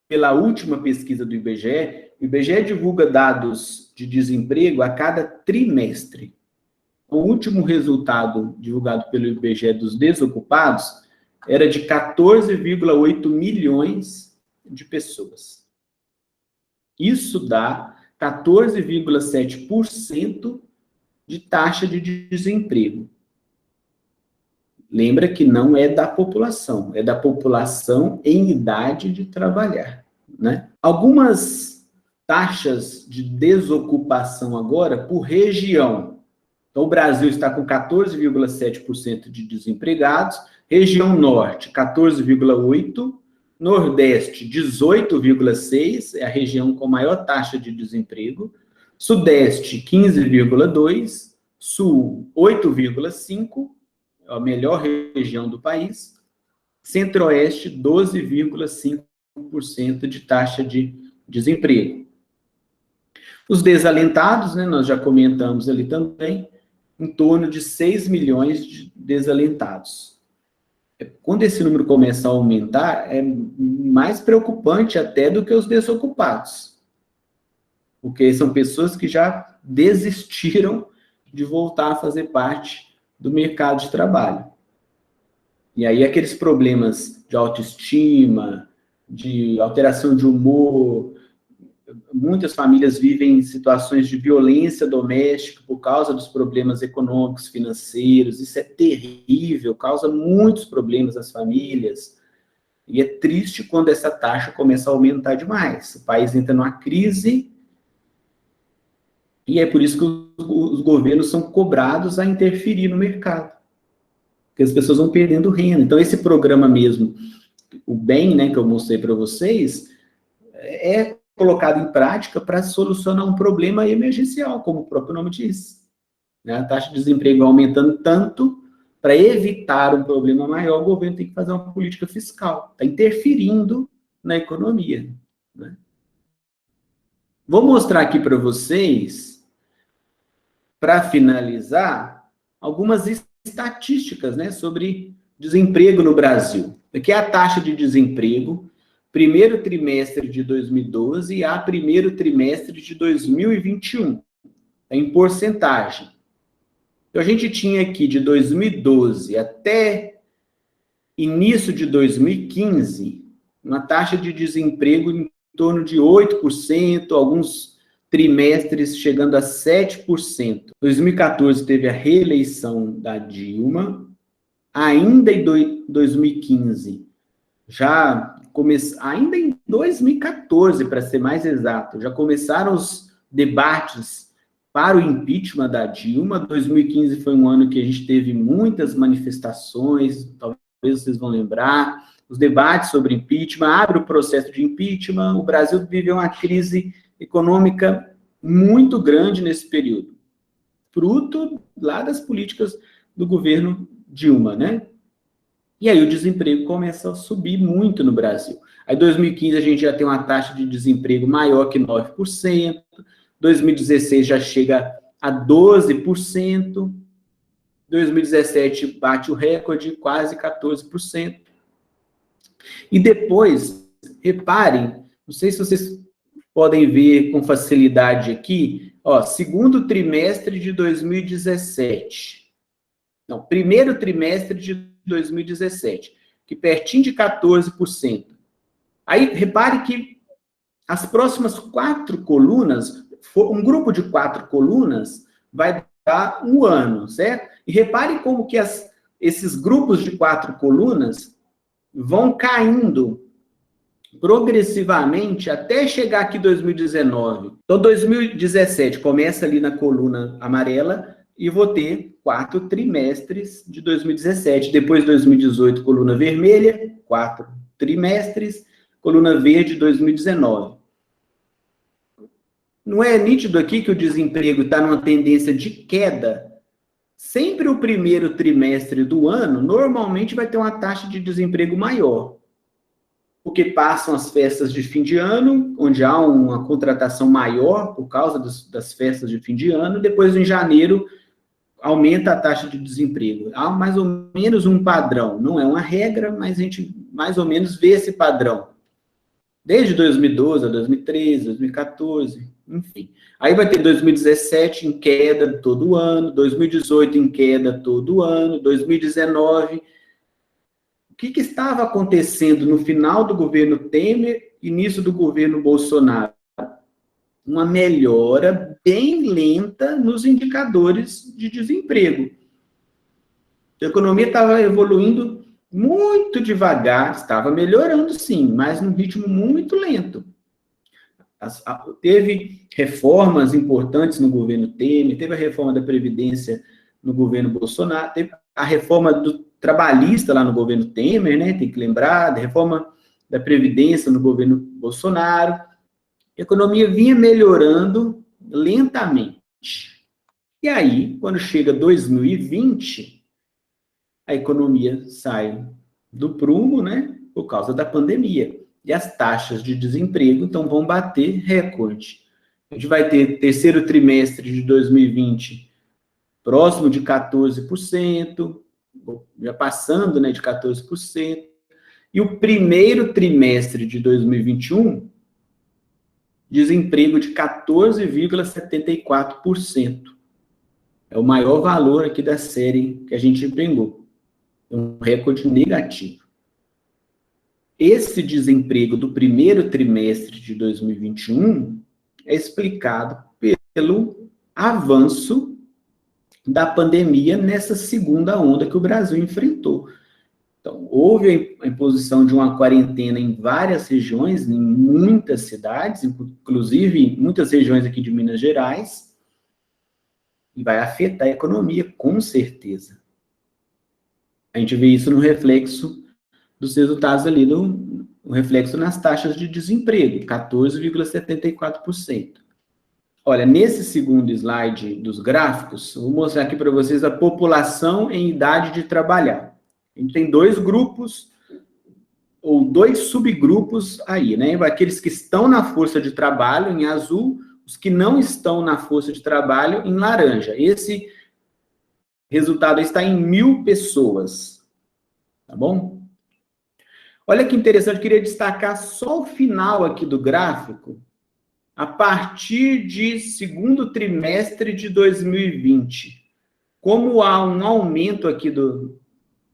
pela última pesquisa do IBGE, o IBGE divulga dados de desemprego a cada trimestre. o último resultado divulgado pelo IBGE dos desocupados era de 14,8 milhões de pessoas. Isso dá 14,7% de taxa de desemprego. Lembra que não é da população, é da população em idade de trabalhar, né? Algumas taxas de desocupação agora por região. Então, o Brasil está com 14,7% de desempregados, região norte, 14,8%, nordeste, 18,6%, é a região com maior taxa de desemprego, sudeste, 15,2%, sul, 8,5%, a melhor região do país, centro-oeste, 12,5% de taxa de desemprego. Os desalentados, né, nós já comentamos ali também, em torno de 6 milhões de desalentados. Quando esse número começa a aumentar, é mais preocupante até do que os desocupados, porque são pessoas que já desistiram de voltar a fazer parte do mercado de trabalho. E aí aqueles problemas de autoestima, de alteração de humor, muitas famílias vivem situações de violência doméstica por causa dos problemas econômicos, financeiros, isso é terrível, causa muitos problemas às famílias, e é triste quando essa taxa começa a aumentar demais. O país entra numa crise, e é por isso que os governos são cobrados a interferir no mercado, porque as pessoas vão perdendo renda. Então, esse programa mesmo, o BEM, né, que eu mostrei para vocês, é colocado em prática para solucionar um problema emergencial, como o próprio nome diz. A taxa de desemprego aumentando tanto, para evitar um problema maior, o governo tem que fazer uma política fiscal, está interferindo na economia, né? Vou mostrar aqui para vocês, para finalizar, algumas estatísticas, né, sobre desemprego no Brasil. Aqui é a taxa de desemprego, primeiro trimestre de 2012 a primeiro trimestre de 2021, em porcentagem. Então, a gente tinha aqui de 2012 até início de 2015, uma taxa de desemprego em torno de 8%, alguns trimestres chegando a 7%. 2014 teve a reeleição da Dilma, ainda em 2015, ainda em 2014, para ser mais exato, já começaram os debates para o impeachment da Dilma. 2015 foi um ano que a gente teve muitas manifestações, talvez vocês vão lembrar, os debates sobre impeachment, abre o processo de impeachment, o Brasil viveu uma crise econômica muito grande nesse período, fruto lá das políticas do governo Dilma, né? E aí o desemprego começa a subir muito no Brasil. Aí em 2015 a gente já tem uma taxa de desemprego maior que 9%, 2016 já chega a 12%, 2017 bate o recorde, quase 14%. E depois, reparem, não sei se vocês podem ver com facilidade aqui, ó, segundo trimestre de 2017. Não, primeiro trimestre de 2017, que pertinho de 14%. Aí, repare que as próximas 4 colunas, um grupo de 4 colunas vai dar um ano, certo? E repare como que esses grupos de 4 colunas vão caindo progressivamente até chegar aqui em 2019. Então, 2017 começa ali na coluna amarela e vou ter 4 trimestres de 2017. Depois, 2018, coluna vermelha, 4 trimestres, coluna verde, 2019. Não é nítido aqui que o desemprego está numa tendência de queda? Sempre o primeiro trimestre do ano, normalmente vai ter uma taxa de desemprego maior, porque passam as festas de fim de ano, onde há uma contratação maior por causa das festas de fim de ano, depois em janeiro aumenta a taxa de desemprego. Há mais ou menos um padrão, não é uma regra, mas a gente mais ou menos vê esse padrão. Desde 2012 a 2013, 2014, enfim. Aí vai ter 2017 em queda todo ano, 2018 em queda todo ano, 2019. O que estava acontecendo no final do governo Temer, início do governo Bolsonaro? Uma melhora bem lenta nos indicadores de desemprego. A economia estava evoluindo muito devagar, estava melhorando sim, mas num ritmo muito lento. Teve reformas importantes no governo Temer, teve a reforma da Previdência no governo Bolsonaro, teve a reforma do trabalhista lá no governo Temer, né? Tem que lembrar, da reforma da Previdência no governo Bolsonaro. A economia vinha melhorando lentamente. E aí, quando chega 2020, a economia sai do prumo, né? Por causa da pandemia. E as taxas de desemprego, então, vão bater recorde. A gente vai ter terceiro trimestre de 2020 próximo de 14%, já passando, né, de 14%, e o primeiro trimestre de 2021, desemprego de 14,74%. É o maior valor aqui da série que a gente pegou. É um recorde negativo. Esse desemprego do primeiro trimestre de 2021 é explicado pelo avanço da pandemia nessa segunda onda que o Brasil enfrentou. Então, houve a imposição de uma quarentena em várias regiões, em muitas cidades, inclusive em muitas regiões aqui de Minas Gerais, e vai afetar a economia, com certeza. A gente vê isso no reflexo dos resultados ali, no reflexo nas taxas de desemprego, 14,74%. Olha, nesse segundo slide dos gráficos, eu vou mostrar aqui para vocês a população em idade de trabalhar. A gente tem dois grupos, ou dois subgrupos aí, né? Aqueles que estão na força de trabalho, em azul, os que não estão na força de trabalho, em laranja. Esse resultado está em 1.000 pessoas, tá bom? Olha que interessante, eu queria destacar só o final aqui do gráfico, a partir de segundo trimestre de 2020. Como há um aumento aqui do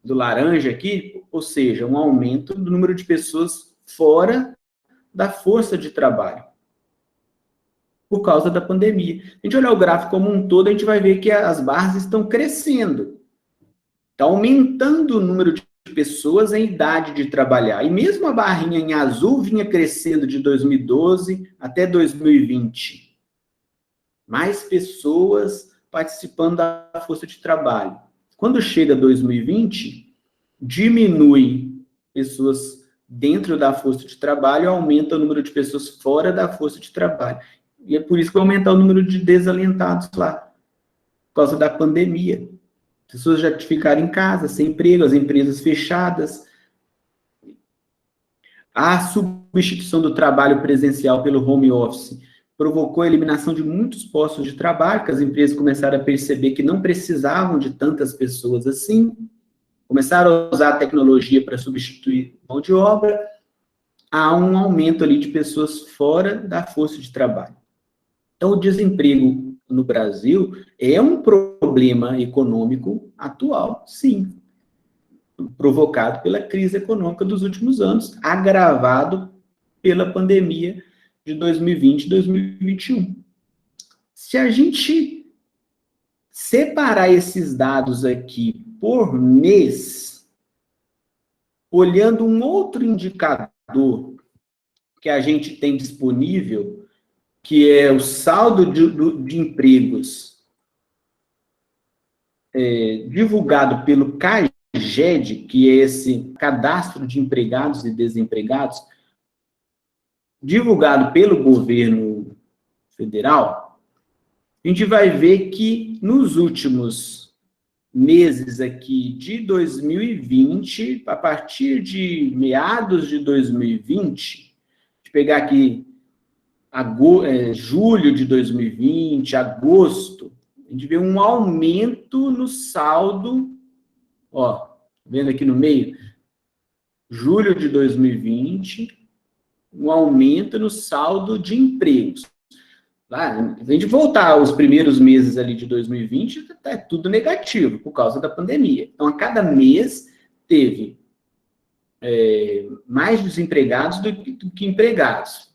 laranja aqui, ou seja, um aumento do número de pessoas fora da força de trabalho, por causa da pandemia. A gente olhar o gráfico como um todo, a gente vai ver que as barras estão crescendo. Está aumentando o número de pessoas em idade de trabalhar. E mesmo a barrinha em azul vinha crescendo de 2012 até 2020. Mais pessoas participando da força de trabalho. Quando chega 2020, diminui pessoas dentro da força de trabalho, aumenta o número de pessoas fora da força de trabalho. E é por isso que vai aumentar o número de desalentados lá, por causa da pandemia. Pessoas já ficaram em casa, sem emprego, as empresas fechadas. A substituição do trabalho presencial pelo home office provocou a eliminação de muitos postos de trabalho, que as empresas começaram a perceber que não precisavam de tantas pessoas assim, começaram a usar a tecnologia para substituir mão de obra, há um aumento ali de pessoas fora da força de trabalho. Então, o desemprego no Brasil é um problema econômico atual, sim, provocado pela crise econômica dos últimos anos, agravado pela pandemia de 2020 e 2021. Se a gente separar esses dados aqui por mês, olhando um outro indicador que a gente tem disponível, que é o saldo de empregos divulgado pelo CAGED, que é esse cadastro de empregados e desempregados, divulgado pelo governo federal, a gente vai ver que nos últimos meses aqui de 2020, a partir de meados de 2020, de pegar aqui julho de 2020, agosto, a gente vê um aumento no saldo, ó, vendo aqui no meio, julho de 2020, um aumento no saldo de empregos. Lá, se a gente voltar aos primeiros meses ali de 2020, é tudo negativo, por causa da pandemia. Então, a cada mês, teve mais desempregados do que empregados.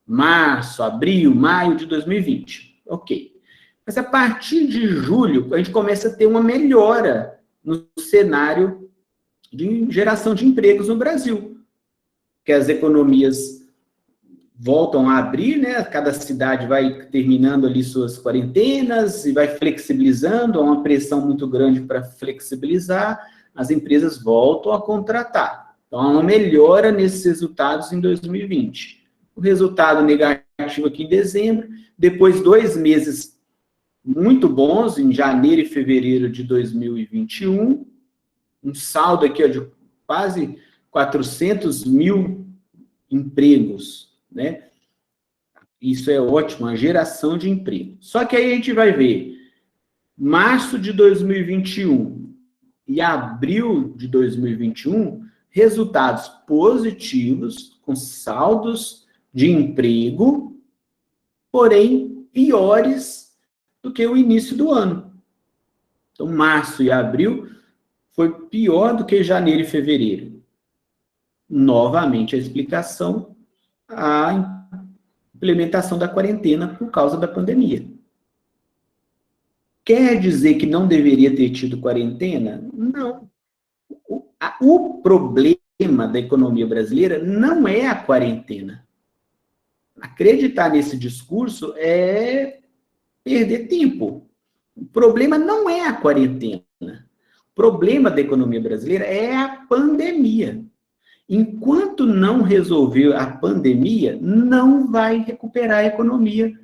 Março, abril, maio de 2020. Ok. Mas a partir de julho, a gente começa a ter uma melhora no cenário de geração de empregos no Brasil. Que as economias voltam a abrir, né? Cada cidade vai terminando ali suas quarentenas e vai flexibilizando, há uma pressão muito grande para flexibilizar, as empresas voltam a contratar. Então, há uma melhora nesses resultados em 2020. O resultado negativo aqui em dezembro, depois 2 meses muito bons, em janeiro e fevereiro de 2021, um saldo aqui de quase 400 mil empregos, né? Isso é ótimo, a geração de emprego. Só que aí a gente vai ver, março de 2021 e abril de 2021, resultados positivos, com saldos de emprego, porém piores do que o início do ano. Então, março e abril foi pior do que janeiro e fevereiro. Novamente, a explicação, a implementação da quarentena por causa da pandemia. Quer dizer que não deveria ter tido quarentena? Não. O problema da economia brasileira não é a quarentena. Acreditar nesse discurso é perder tempo. O problema não é a quarentena. O problema da economia brasileira é a pandemia. Enquanto não resolver a pandemia, não vai recuperar a economia,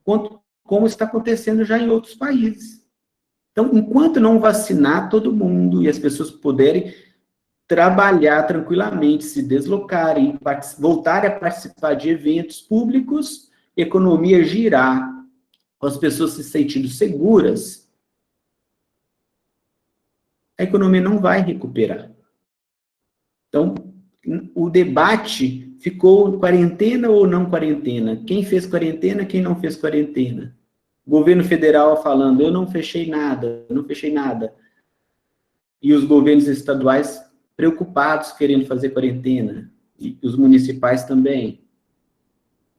como está acontecendo já em outros países. Então, enquanto não vacinar todo mundo e as pessoas puderem trabalhar tranquilamente, se deslocarem, voltarem a participar de eventos públicos, economia girar, com as pessoas se sentindo seguras, a economia não vai recuperar. Então, o debate ficou quarentena ou não quarentena? Quem fez quarentena, quem não fez quarentena? O governo federal falando, eu não fechei nada, não fechei nada. E os governos estaduais preocupados, querendo fazer quarentena. E os municipais também.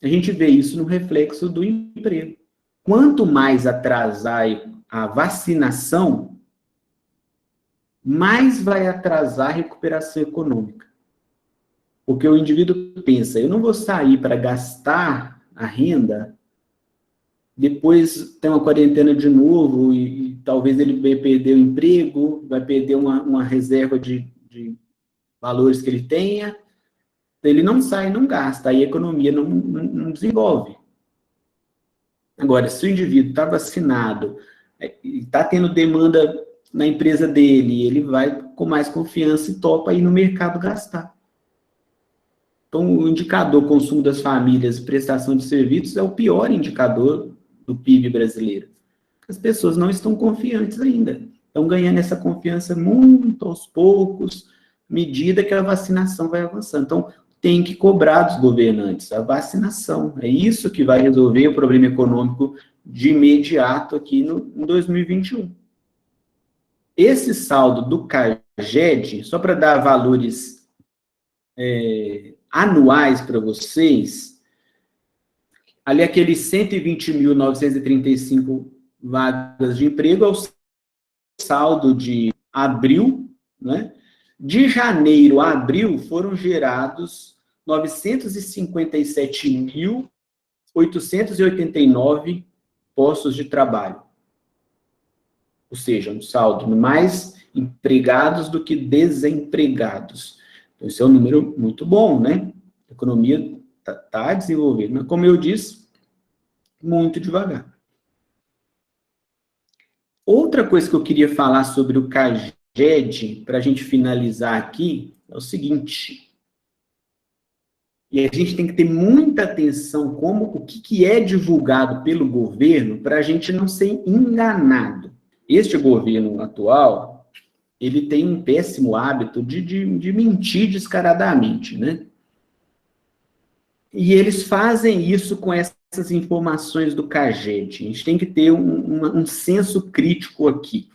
A gente vê isso no reflexo do emprego. Quanto mais atrasar a vacinação, mais vai atrasar a recuperação econômica. Porque o indivíduo pensa, eu não vou sair para gastar a renda, depois tem uma quarentena de novo e talvez ele vai perder o emprego, vai perder uma reserva de valores que ele tenha, ele não sai, não gasta, aí a economia não desenvolve. Agora, se o indivíduo está vacinado, está tendo demanda na empresa dele, ele vai com mais confiança e topa ir no mercado gastar. Então, o indicador consumo das famílias, prestação de serviços, é o pior indicador do PIB brasileiro. As pessoas não estão confiantes ainda. Estão ganhando essa confiança muito aos poucos, à medida que a vacinação vai avançando. Então, tem que cobrar dos governantes a vacinação. É isso que vai resolver o problema econômico de imediato aqui em 2021. Esse saldo do CAGED, só para dar valores anuais para vocês, ali aqueles 120.935 vagas de emprego é o saldo de abril, né? De janeiro a abril foram gerados 957.889 postos de trabalho. Ou seja, um saldo mais empregados do que desempregados. Então, esse é um número muito bom, né? A economia está desenvolvendo, mas, como eu disse, muito devagar. Outra coisa que eu queria falar sobre o CAGED, para a gente finalizar aqui, é o seguinte. E a gente tem que ter muita atenção o que é divulgado pelo governo para a gente não ser enganado. Este governo atual, ele tem um péssimo hábito de mentir descaradamente, né? E eles fazem isso com essa essas informações do CAGED. A gente tem que ter um senso crítico aqui.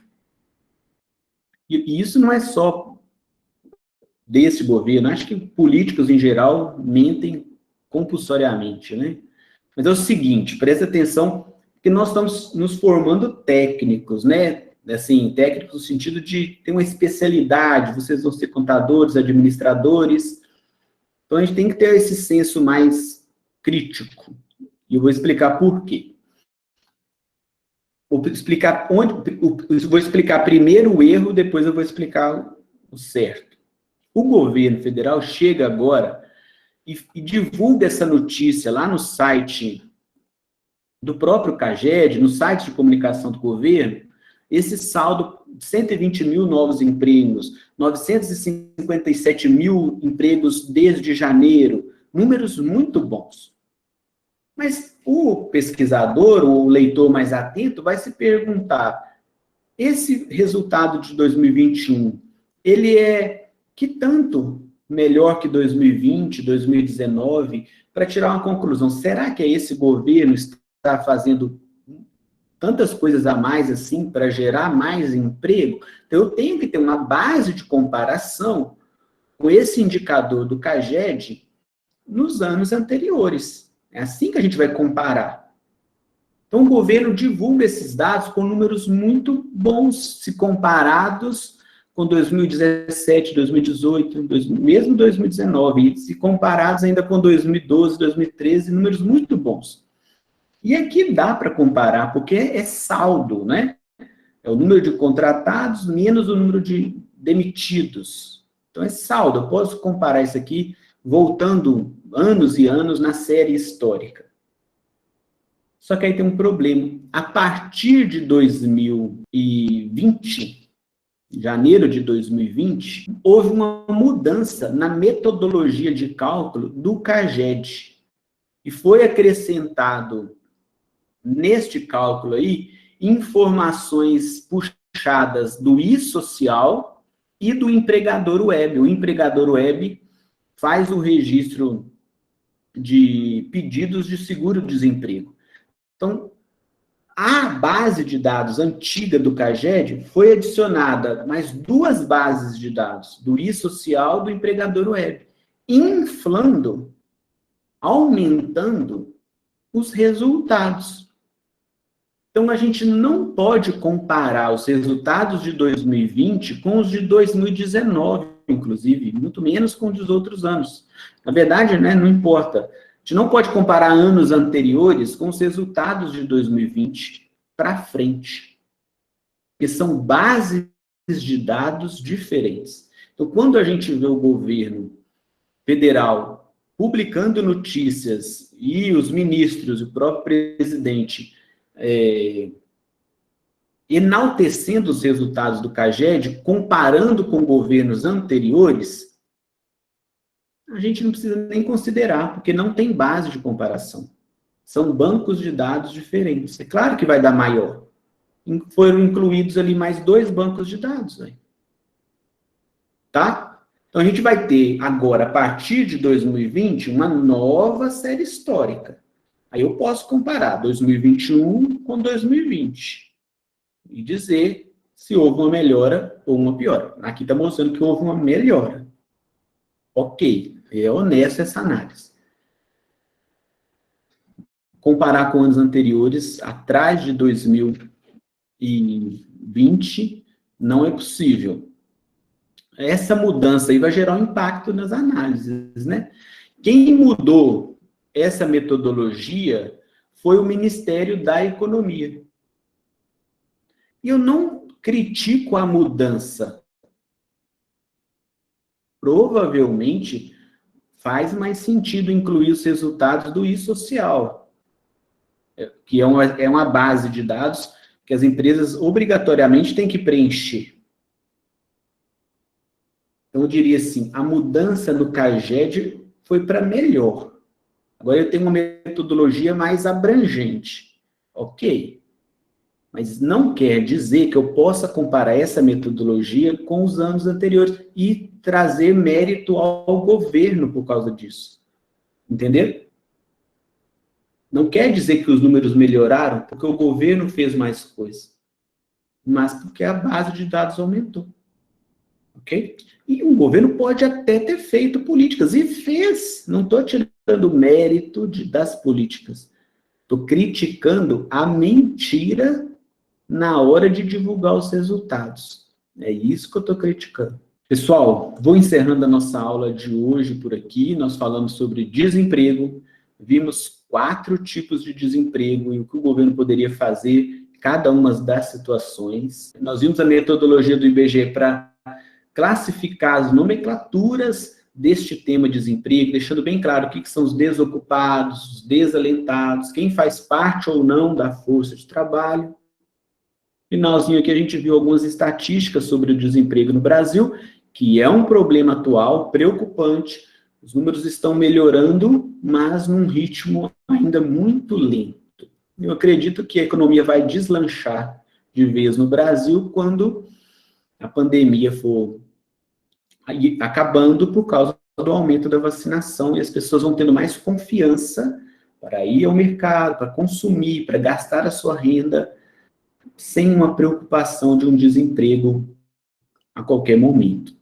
E isso não é só desse governo, acho que políticos em geral mentem compulsoriamente, né? Mas é o seguinte, presta atenção, que nós estamos nos formando técnicos, né? Assim, técnicos no sentido de ter uma especialidade, vocês vão ser contadores, administradores, então a gente tem que ter esse senso mais crítico. E eu vou explicar por quê. Vou explicar primeiro o erro, depois eu vou explicar o certo. O governo federal chega agora e divulga essa notícia lá no site do próprio CAGED, no site de comunicação do governo, esse saldo de 120 mil novos empregos, 957 mil empregos desde janeiro, números muito bons. Mas o pesquisador, o leitor mais atento, vai se perguntar, esse resultado de 2021, ele é que tanto melhor que 2020, 2019, para tirar uma conclusão, será que esse governo está fazendo tantas coisas a mais assim para gerar mais emprego? Então, eu tenho que ter uma base de comparação com esse indicador do CAGED nos anos anteriores. É assim que a gente vai comparar. Então, o governo divulga esses dados com números muito bons, se comparados com 2017, 2018, mesmo 2019, e se comparados ainda com 2012, 2013, números muito bons. E aqui dá para comparar, porque é saldo, né? É o número de contratados menos o número de demitidos. Então, é saldo. Eu posso comparar isso aqui voltando anos e anos na série histórica. Só que aí tem um problema. A partir de 2020, janeiro de 2020, houve uma mudança na metodologia de cálculo do CAGED. E foi acrescentado neste cálculo aí informações puxadas do e-social e do empregador web. O empregador web faz o registro de pedidos de seguro-desemprego. Então, a base de dados antiga do CAGED foi adicionada mais duas bases de dados, do e-social e do empregador web, inflando, aumentando os resultados. Então, a gente não pode comparar os resultados de 2020 com os de 2019, inclusive, muito menos com os dos outros anos. Na verdade, né, não importa. A gente não pode comparar anos anteriores com os resultados de 2020 para frente, porque são bases de dados diferentes. Então, quando a gente vê o governo federal publicando notícias e os ministros, o próprio presidente, enaltecendo os resultados do CAGED, comparando com governos anteriores, a gente não precisa nem considerar, porque não tem base de comparação. São bancos de dados diferentes. É claro que vai dar maior. Foram incluídos ali mais 2 bancos de dados. Né? Tá? Então, a gente vai ter agora, a partir de 2020, uma nova série histórica. Aí eu posso comparar 2021 com 2020 e dizer se houve uma melhora ou uma piora. Aqui está mostrando que houve uma melhora. Ok, é honesto essa análise. Comparar com anos anteriores, atrás de 2020, não é possível. Essa mudança aí vai gerar um impacto nas análises, né? Quem mudou essa metodologia foi o Ministério da Economia. E eu não critico a mudança. Provavelmente faz mais sentido incluir os resultados do e-social, que é uma base de dados que as empresas obrigatoriamente têm que preencher. Então, eu diria assim, a mudança no CAGED foi para melhor. Agora eu tenho uma metodologia mais abrangente. Ok. Mas não quer dizer que eu possa comparar essa metodologia com os anos anteriores e trazer mérito ao governo por causa disso. Entendeu? Não quer dizer que os números melhoraram porque o governo fez mais coisa, mas porque a base de dados aumentou. Ok? E um governo pode até ter feito políticas, e fez. Não estou tirando o mérito das políticas. Estou criticando a mentira na hora de divulgar os resultados. É isso que eu estou criticando. Pessoal, vou encerrando a nossa aula de hoje por aqui. Nós falamos sobre desemprego, vimos 4 tipos de desemprego e o que o governo poderia fazer em cada uma das situações. Nós vimos a metodologia do IBGE para classificar as nomenclaturas deste tema desemprego, deixando bem claro o que são os desocupados, os desalentados, quem faz parte ou não da força de trabalho. Finalzinho aqui a gente viu algumas estatísticas sobre o desemprego no Brasil, que é um problema atual, preocupante. Os números estão melhorando, mas num ritmo ainda muito lento. Eu acredito que a economia vai deslanchar de vez no Brasil quando a pandemia for acabando por causa do aumento da vacinação e as pessoas vão tendo mais confiança para ir ao mercado, para consumir, para gastar a sua renda, sem uma preocupação de um desemprego a qualquer momento.